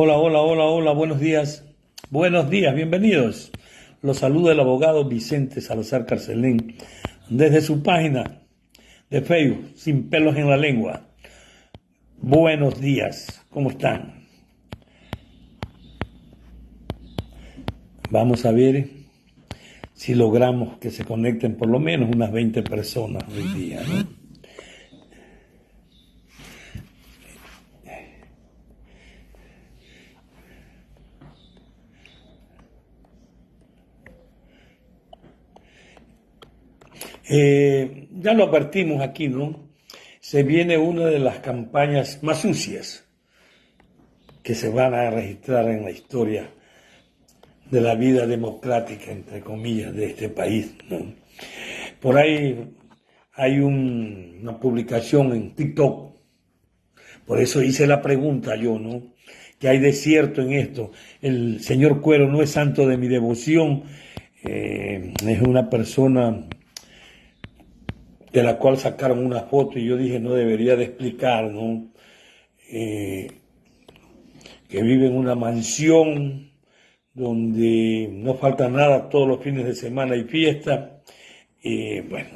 Hola, hola, hola, hola, buenos días. Buenos días, bienvenidos. Los saluda el abogado Vicente Salazar Carcelén desde su página de Facebook, Sin Pelos en la Lengua. Buenos días, ¿cómo están? Vamos a ver si logramos que se conecten por lo menos unas 20 personas hoy día, ¿no? Ya lo advertimos aquí, ¿no? Se viene una de las campañas más sucias que se van a registrar en la historia de la vida democrática, entre comillas, de este país, ¿no? Por ahí hay una publicación en TikTok, por eso hice la pregunta yo, ¿no? ¿Qué hay de cierto en esto? El señor Cuero no es santo de mi devoción, es una persona de la cual sacaron una foto y yo dije no debería de explicar, ¿no? Que vive en una mansión donde no falta nada, todos los fines de semana hay fiesta. Bueno,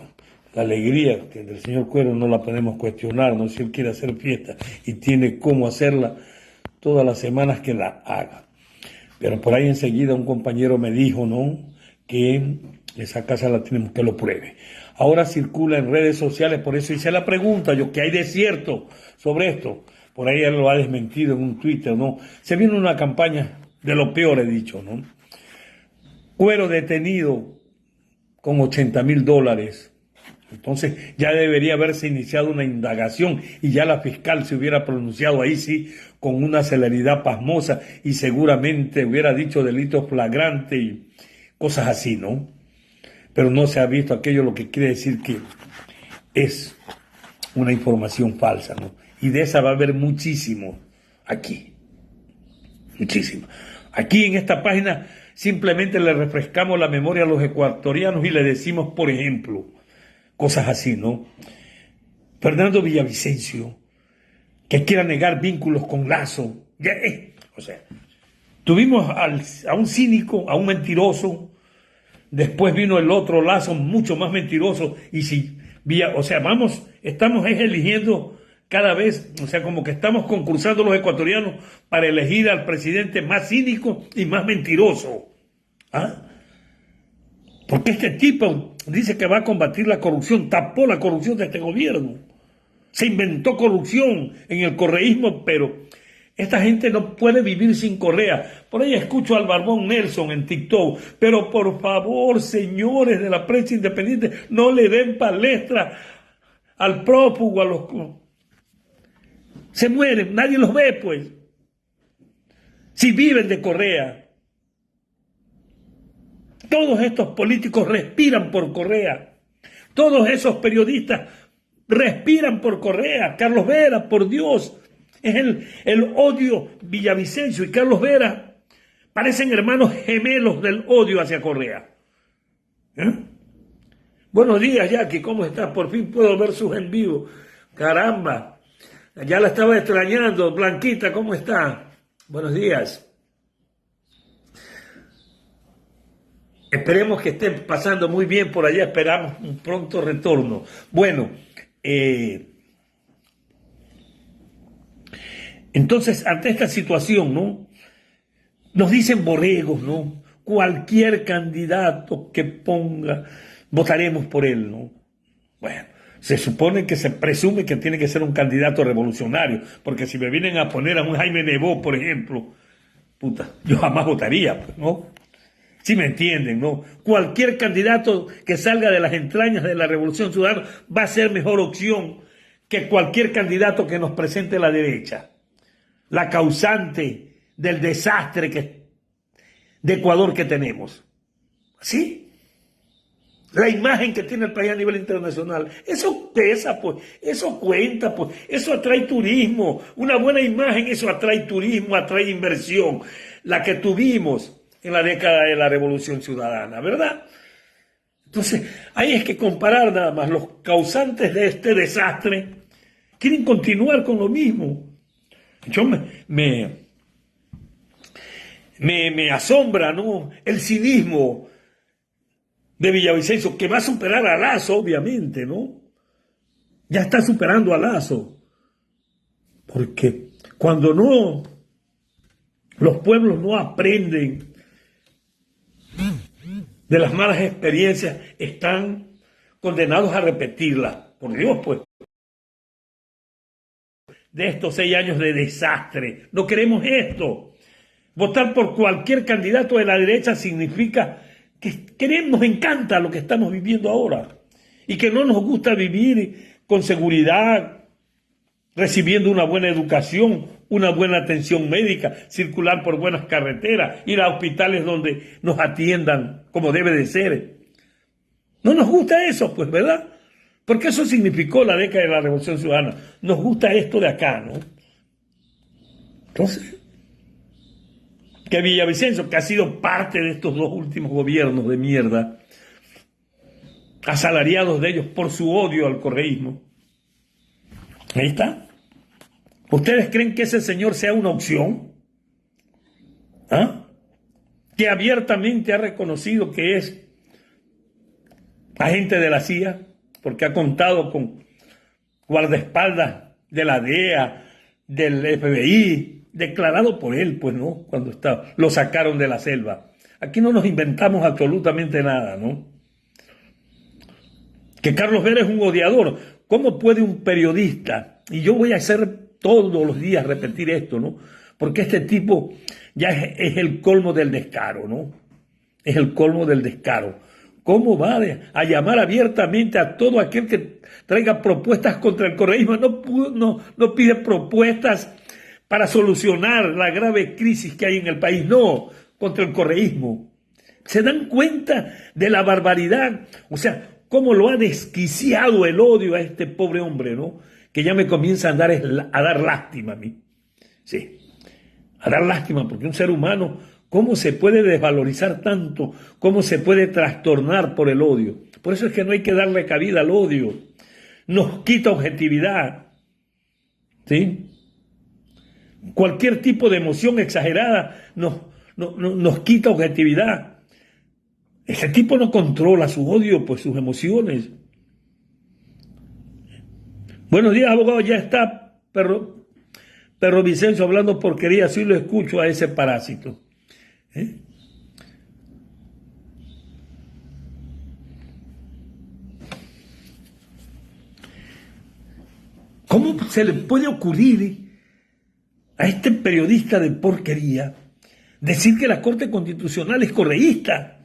la alegría del señor Cuero no la podemos cuestionar, ¿no? Si él quiere hacer fiesta y tiene cómo hacerla, todas las semanas que la haga. Pero por ahí enseguida un compañero me dijo, ¿no?, que esa casa la tenemos que lo pruebe. Ahora circula en redes sociales, por eso hice la pregunta, yo, ¿qué hay de cierto sobre esto? Por ahí él lo ha desmentido en un Twitter, ¿no? Se viene una campaña de lo peor, he dicho, ¿no? Cuero detenido con $80,000. Entonces ya debería haberse iniciado una indagación y ya la fiscal se hubiera pronunciado ahí sí con una celeridad pasmosa y seguramente hubiera dicho delito flagrante y cosas así, ¿no? Pero no se ha visto aquello, lo que quiere decir que es una información falsa, ¿no? Y de esa va a haber muchísimo aquí, muchísimo. Aquí en esta página simplemente le refrescamos la memoria a los ecuatorianos y le decimos, por ejemplo, cosas así, ¿no? Fernando Villavicencio, que quiera negar vínculos con Lazo. O sea, tuvimos a un cínico, a un mentiroso, después vino el otro Lazo, mucho más mentiroso, y si, o sea, estamos eligiendo cada vez, o sea, como que estamos concursando los ecuatorianos para elegir al presidente más cínico y más mentiroso. ¿Ah? Porque este tipo dice que va a combatir la corrupción, tapó la corrupción de este gobierno. Se inventó corrupción en el correísmo, pero esta gente no puede vivir sin Correa. Por ahí escucho al Barbón Nelson en TikTok, pero por favor, señores de la prensa independiente, no le den palestra al prófugo, a los... Se mueren, nadie los ve, pues. Si viven de Correa. Todos estos políticos respiran por Correa. Todos esos periodistas respiran por Correa. Carlos Vera, por Dios, es el odio. Villavicencio y Carlos Vera parecen hermanos gemelos del odio hacia Correa. Buenos días, Jackie, ¿cómo estás? Por fin puedo ver sus en vivo. Caramba, ya la estaba extrañando. Blanquita, ¿cómo está? Buenos días. Esperemos que estén pasando muy bien por allá, esperamos un pronto retorno. Bueno, entonces, ante esta situación, ¿no?, nos dicen borregos, ¿no? Cualquier candidato que ponga, votaremos por él, ¿no? Bueno, se supone que se presume que tiene que ser un candidato revolucionario, porque si me vienen a poner a un Jaime Nebot, por ejemplo, puta, yo jamás votaría, pues, ¿no? Si me entienden, ¿no? Cualquier candidato que salga de las entrañas de la Revolución Ciudadana va a ser mejor opción que cualquier candidato que nos presente la derecha. La causante del desastre de Ecuador que tenemos. ¿Sí? La imagen que tiene el país a nivel internacional. Eso pesa, pues. Eso cuenta, pues. Eso atrae turismo. Una buena imagen, eso atrae turismo, atrae inversión. La que tuvimos en la década de la Revolución Ciudadana, ¿verdad? Entonces, ahí es que comparar nada más. Los causantes de este desastre quieren continuar con lo mismo. Yo me me asombra, ¿no?, el cinismo de Villavicencio, que va a superar a Lasso, obviamente, ¿no? Ya está superando a Lasso. Porque cuando no, los pueblos no aprenden de las malas experiencias, están condenados a repetirlas. Por Dios, pues. De estos 6 años de desastre. No queremos esto. Votar por cualquier candidato de la derecha significa que nos encanta lo que estamos viviendo ahora y que no nos gusta vivir con seguridad, recibiendo una buena educación, una buena atención médica, circular por buenas carreteras, ir a hospitales donde nos atiendan como debe de ser. No nos gusta eso, pues, ¿verdad? Porque eso significó la década de la Revolución Ciudadana. Nos gusta esto de acá, ¿no? Entonces, que Villavicencio, que ha sido parte de estos 2 últimos gobiernos de mierda, asalariados de ellos por su odio al correísmo, ahí está. ¿Ustedes creen que ese señor sea una opción? ¿Ah? Que abiertamente ha reconocido que es agente de la CIA, porque ha contado con guardaespaldas de la DEA, del FBI, declarado por él, pues, ¿no? Cuando lo sacaron de la selva. Aquí no nos inventamos absolutamente nada, ¿no? Que Carlos Vera es un odiador. ¿Cómo puede un periodista? Y yo voy a hacer todos los días repetir esto, ¿no? Porque este tipo ya es el colmo del descaro, ¿no? Es el colmo del descaro. ¿Cómo va a llamar abiertamente a todo aquel que traiga propuestas contra el correísmo? No pide propuestas para solucionar la grave crisis que hay en el país, no, contra el correísmo. ¿Se dan cuenta de la barbaridad? O sea, cómo lo ha desquiciado el odio a este pobre hombre, ¿no? Que ya me comienza a dar lástima a mí. Sí, a dar lástima, porque un ser humano, ¿cómo se puede desvalorizar tanto? ¿Cómo se puede trastornar por el odio? Por eso es que no hay que darle cabida al odio. Nos quita objetividad. ¿Sí? Cualquier tipo de emoción exagerada nos quita objetividad. Ese tipo no controla su odio, pues sus emociones. Buenos días, abogado. Ya está Perro Vicencio hablando porquería. Sí lo escucho a ese parásito. ¿Cómo se le puede ocurrir a este periodista de porquería decir que la Corte Constitucional es correísta?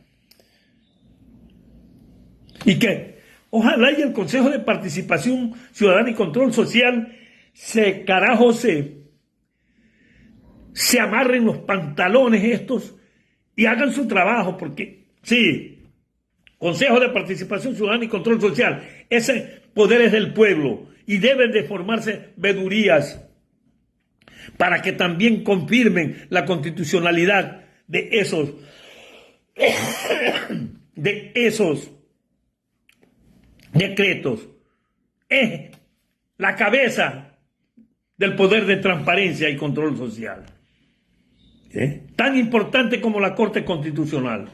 Y que ojalá y el Consejo de Participación Ciudadana y Control Social se amarren los pantalones estos y hagan su trabajo, porque sí, Consejo de Participación Ciudadana y Control Social, ese poder es del pueblo y deben de formarse vedurías para que también confirmen la constitucionalidad de esos decretos. Es la cabeza del poder de transparencia y control social. Tan importante como la Corte Constitucional.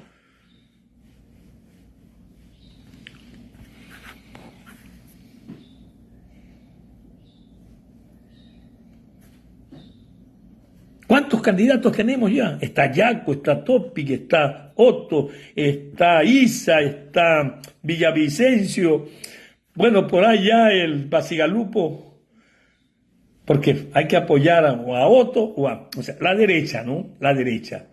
¿Cuántos candidatos tenemos ya? Está Yaco, está Topic, está Otto, está Isa, está Villavicencio. Bueno, por allá el Basigalupo, porque hay que apoyar a Otto o sea, la derecha, ¿no? La derecha.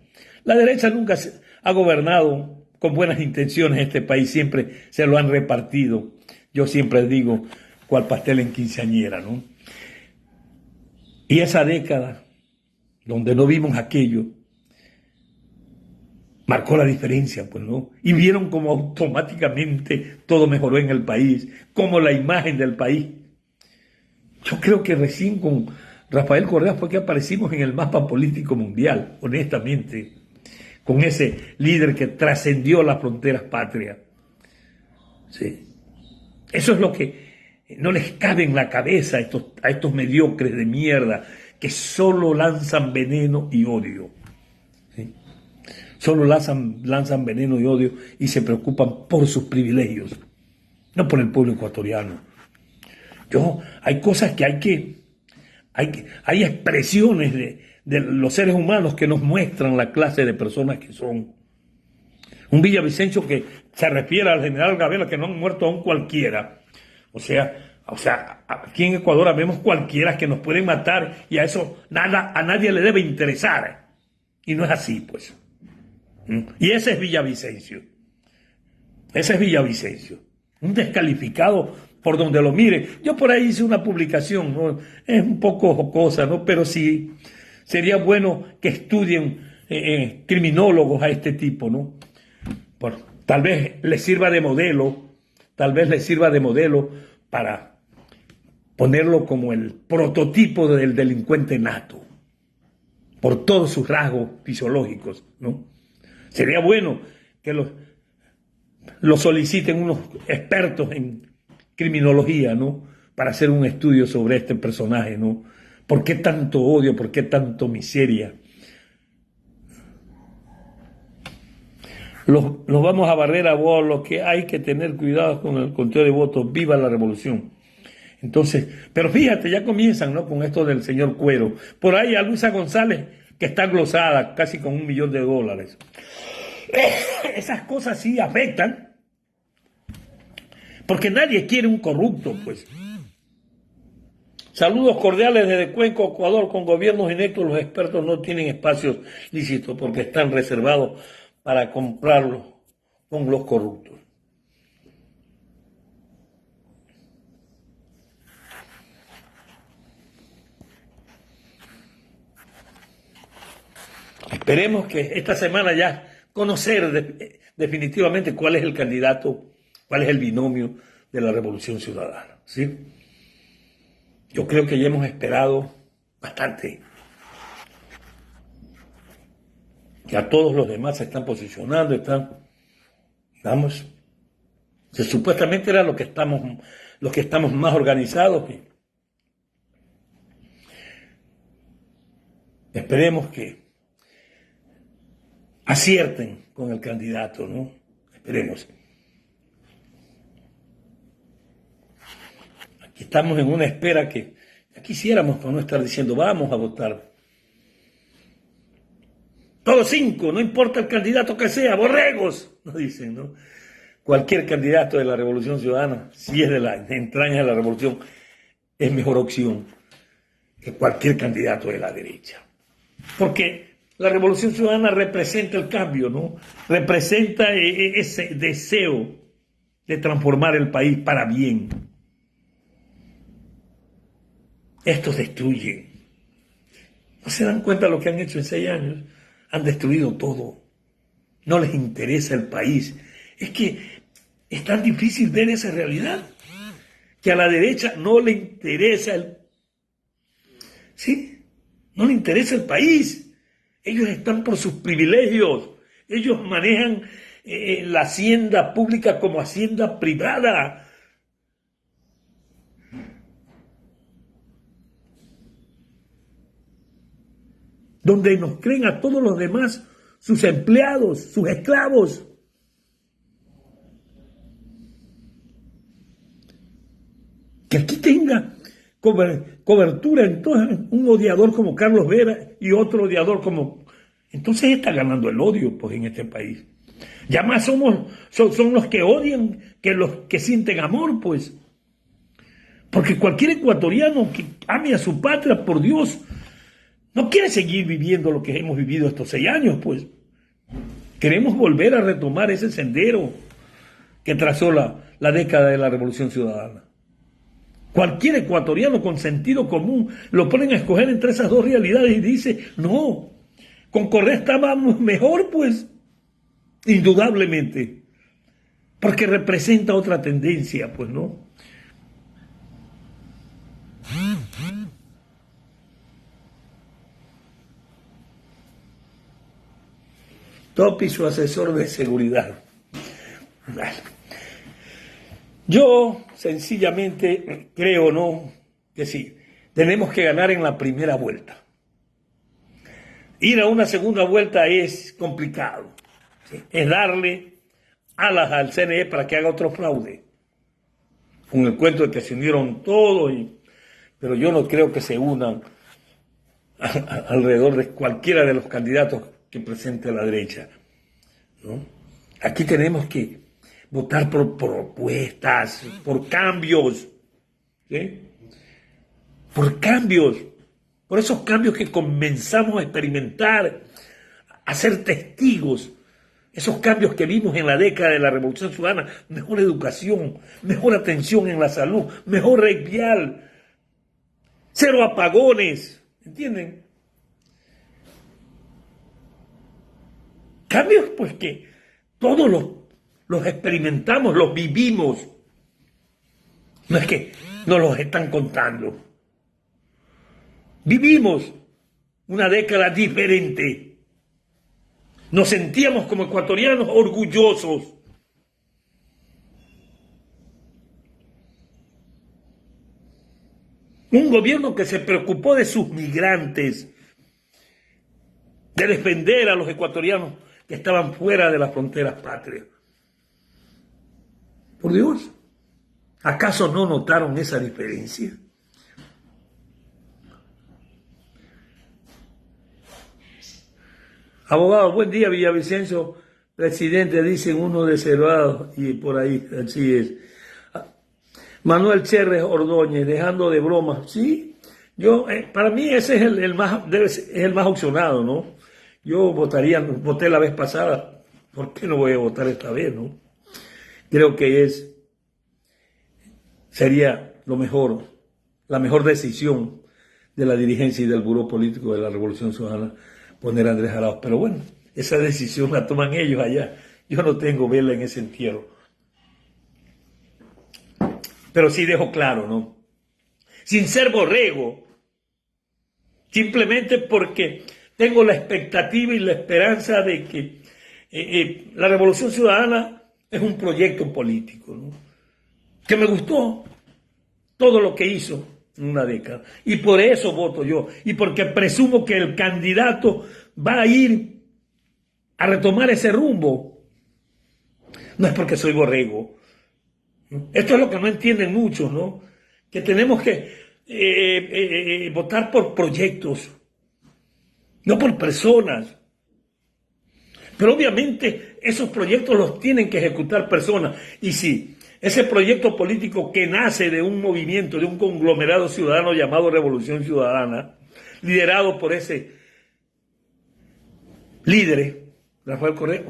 La derecha nunca ha gobernado con buenas intenciones este país, siempre se lo han repartido. Yo siempre digo, cual pastel en quinceañera, ¿no? Y esa década donde no vimos aquello, marcó la diferencia, pues, ¿no? Y vieron cómo automáticamente todo mejoró en el país, cómo la imagen del país. Yo creo que recién con Rafael Correa fue que aparecimos en el mapa político mundial, honestamente, con ese líder que trascendió las fronteras patrias. Sí. Eso es lo que no les cabe en la cabeza a estos mediocres de mierda que solo lanzan veneno y odio. ¿Sí? Solo lanzan veneno y odio y se preocupan por sus privilegios, no por el pueblo ecuatoriano. Hay cosas que hay expresiones de los seres humanos que nos muestran la clase de personas que son. Un Villavicencio que se refiere al general Gabela, que no han muerto aún cualquiera. O sea, aquí en Ecuador vemos cualquiera que nos pueden matar y a eso a nadie le debe interesar. Y no es así, pues. Y ese es Villavicencio. Ese es Villavicencio. Un descalificado por donde lo mire. Yo por ahí hice una publicación, ¿no? Es un poco jocosa, ¿no? Pero sí sería bueno que estudien criminólogos a este tipo, ¿no? Tal vez les sirva de modelo, para ponerlo como el prototipo del delincuente nato, por todos sus rasgos fisiológicos, ¿no? Sería bueno que lo soliciten unos expertos en criminología, ¿no? Para hacer un estudio sobre este personaje, ¿no? ¿Por qué tanto odio? ¿Por qué tanto miseria? Los vamos a barrer a vos, lo que hay que tener cuidado con el conteo de votos. ¡Viva la revolución! Entonces, pero fíjate, ya comienzan, ¿no? Con esto del señor Cuero. Por ahí a Luisa González, que está glosada casi con $1 millón. Esas cosas sí afectan, porque nadie quiere un corrupto, pues. Saludos cordiales desde Cuenca, Ecuador. Con gobiernos ineptos los expertos no tienen espacios lícitos porque están reservados para comprarlos con los corruptos. Esperemos que esta semana ya conocer definitivamente cuál es el candidato, cuál es el binomio de la Revolución Ciudadana, ¿sí? Yo creo que ya hemos esperado bastante. Ya todos los demás se están posicionando, que supuestamente era los que estamos más organizados. Esperemos que acierten con el candidato, ¿no? Esperemos. Aquí estamos en una espera que ya quisiéramos por no estar diciendo vamos a votar. Todos 5, no importa el candidato que sea, borregos, nos dicen, ¿no? Cualquier candidato de la Revolución Ciudadana, si es de la entraña de la revolución, es mejor opción que cualquier candidato de la derecha. Porque la Revolución Ciudadana representa el cambio, ¿no? Representa ese deseo de transformar el país para bien. Estos destruyen. ¿No se dan cuenta de lo que han hecho en 6 años? Han destruido todo. No les interesa el país. Es que es tan difícil ver esa realidad, que a la derecha no le interesa no le interesa el país. Ellos están por sus privilegios. Ellos manejan la hacienda pública como hacienda privada. Donde nos creen a todos los demás sus empleados, sus esclavos. Que aquí tenga cobertura entonces un odiador como Carlos Vera y otro odiador como... Entonces está ganando el odio, pues, en este país. Ya más son los que odian que los que sienten amor, pues. Porque cualquier ecuatoriano que ame a su patria, por Dios, no quiere seguir viviendo lo que hemos vivido estos 6 años, pues. Queremos volver a retomar ese sendero que trazó la década de la Revolución Ciudadana. Cualquier ecuatoriano con sentido común lo ponen a escoger entre esas dos realidades y dice, no, con Correa estábamos mejor, pues, indudablemente, porque representa otra tendencia, pues, ¿no? Topi, su asesor de seguridad. Bueno. Yo sencillamente creo, ¿no?, que sí, tenemos que ganar en la primera vuelta. ir a una segunda vuelta es complicado. ¿Sí? Es darle alas al CNE para que haga otro fraude. Con el cuento de que se unieron todos, pero yo no creo que se unan alrededor de cualquiera de los candidatos que presente la derecha, ¿no? Aquí tenemos que votar por propuestas, por cambios, ¿sí? Por cambios, por esos cambios que comenzamos a experimentar, a ser testigos, esos cambios que vimos en la década de la Revolución Ciudadana: mejor educación, mejor atención en la salud, mejor red vial, cero apagones, ¿entienden? Cambios pues que todos los experimentamos, los vivimos. No es que nos los están contando. Vivimos una década diferente. Nos sentíamos como ecuatorianos orgullosos. Un gobierno que se preocupó de sus migrantes, de defender a los ecuatorianos que estaban fuera de las fronteras patrias. Por Dios, ¿acaso no notaron esa diferencia? Abogado, buen día, Villavicencio, presidente, dicen uno de Cerrado, y por ahí, así es. Manuel Cherres Ordóñez, dejando de bromas, sí, para mí ese es el más opcionado, ¿no? Yo voté la vez pasada, ¿por qué no voy a votar esta vez, no? Creo que sería la mejor decisión de la dirigencia y del Buró Político de la Revolución Ciudadana poner a Andrés Arauz. Pero bueno, esa decisión la toman ellos allá. Yo no tengo vela en ese entierro. Pero sí dejo claro, ¿no? Sin ser borrego, simplemente porque tengo la expectativa y la esperanza de que la Revolución Ciudadana es un proyecto político, ¿no? Que me gustó todo lo que hizo en una década. Y por eso voto yo. Y porque presumo que el candidato va a ir a retomar ese rumbo. No es porque soy borrego. Esto es lo que no entienden muchos, ¿no? Que tenemos que votar por proyectos, no por personas. Pero obviamente esos proyectos los tienen que ejecutar personas. Y si ese proyecto político que nace de un movimiento, de un conglomerado ciudadano llamado Revolución Ciudadana, liderado por ese líder, Rafael Correa,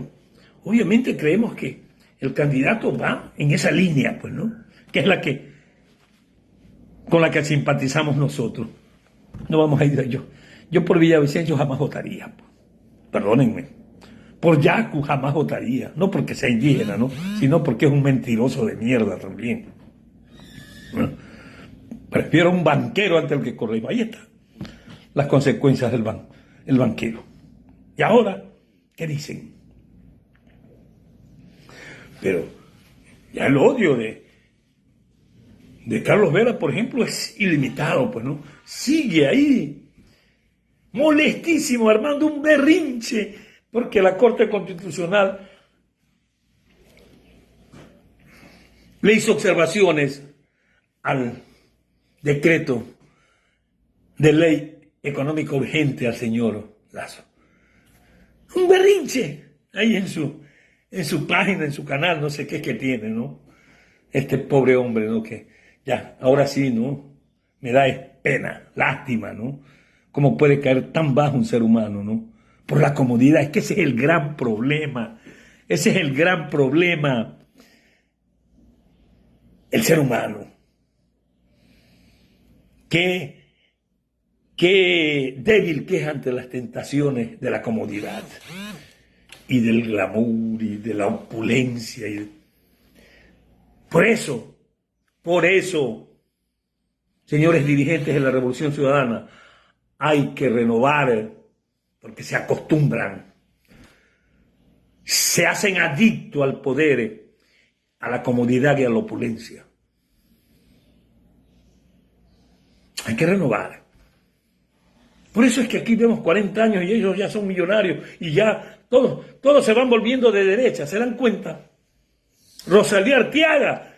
obviamente creemos que el candidato va en esa línea, pues, ¿no? Que es con la que simpatizamos nosotros. No vamos a ir yo por Villavicencio jamás votaría, pues. Perdónenme. Por Yacu jamás votaría, no porque sea indígena, ¿no? Sino porque es un mentiroso de mierda también. ¿No? Prefiero un banquero antes del que Correa. Ahí está las consecuencias del banquero. Y ahora, ¿qué dicen? Pero ya el odio de Carlos Vera, por ejemplo, es ilimitado, pues, ¿no? Sigue ahí, molestísimo, armando un berrinche, porque la Corte Constitucional le hizo observaciones al decreto de ley económica urgente al señor Lazo. Un berrinche ahí en su página, en su canal, no sé qué es que tiene, ¿no? Este pobre hombre, ¿no? Que ya, ahora sí, ¿no? Me da pena, lástima, ¿no? ¿Cómo puede caer tan bajo un ser humano, ¿no? Por la comodidad. Es que ese es el gran problema. Ese es el gran problema. El ser humano. Qué débil que es ante las tentaciones de la comodidad y del glamour y de la opulencia. Por eso, señores dirigentes de la Revolución Ciudadana, hay que renovar, porque se acostumbran, se hacen adictos al poder, a la comodidad y a la opulencia. Hay que renovar. Por eso es que aquí vemos 40 años y ellos ya son millonarios y ya todos se van volviendo de derecha, ¿se dan cuenta? Rosalía Arteaga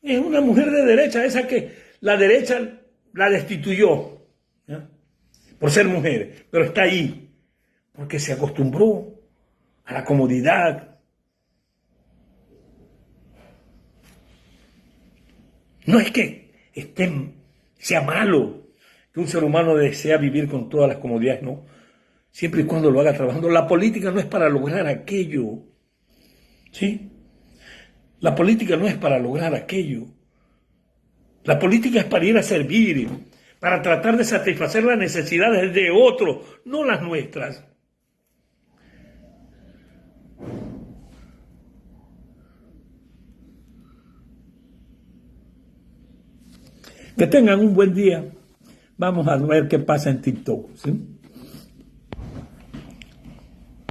es una mujer de derecha, esa que la derecha la destituyó, ¿ya? Por ser mujer, pero está ahí, porque se acostumbró a la comodidad. No es que sea malo que un ser humano desea vivir con todas las comodidades, no, siempre y cuando lo haga trabajando. La política no es para lograr aquello, ¿sí? La política no es para lograr aquello. La política es para ir a servir, para tratar de satisfacer las necesidades de otros, no las nuestras. Que tengan un buen día. Vamos a ver qué pasa en TikTok, ¿sí?